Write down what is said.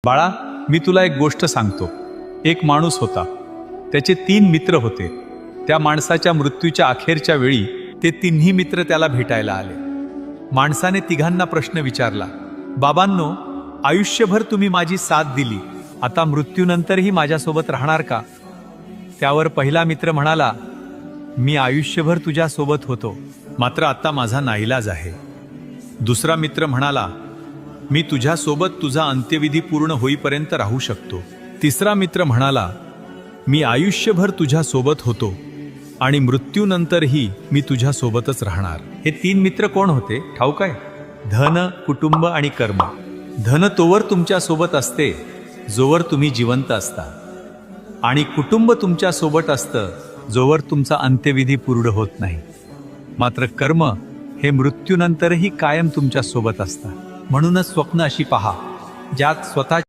बाळा, मी तुला एक गोष्ट सांगतो. एक माणूस होता. त्याचे 3 मित्र होते. त्या माणसाच्या मृत्यूच्या अखेरच्या वेळी ते तिन्ही मित्र त्याला भेटायला आले. माणसाने तिघांना प्रश्न विचारला, बाबांनो, आयुष्यभर तुम्ही माझी साथ दिली, आता मृत्यूनंतरही माझ्यासोबत राहणार का? त्यावर पहिला मित्र म्हणाला, मी आयुष्यभर तुझ्या सोबत होतो, मात्र आता माझा नाईलाज आहे. दुसरा मित्र म्हणाला, मी तुझ्यासोबत तुझा अंत्यविधी पूर्ण होईपर्यंत राहू शकतो. तिसरा मित्र म्हणाला, मी आयुष्यभर तुझ्या सोबत होतो आणि मृत्यूनंतरही मी तुझ्या सोबतच राहणार. हे 3 मित्र कोण होते ठाऊक आहे? धन, कुटुंब आणि कर्म. धन तोवर तुमच्या सोबत असते जोवर तुम्ही जिवंत असता, आणि कुटुंब तुमच्या सोबत असतं जोवर तुमचा अंत्यविधी पूर्ण होत नाही. मात्र कर्म हे मृत्यूनंतरही कायम तुमच्या सोबत असतात. म्हणूनच स्वप्न अशी पहा ज्यात स्वतः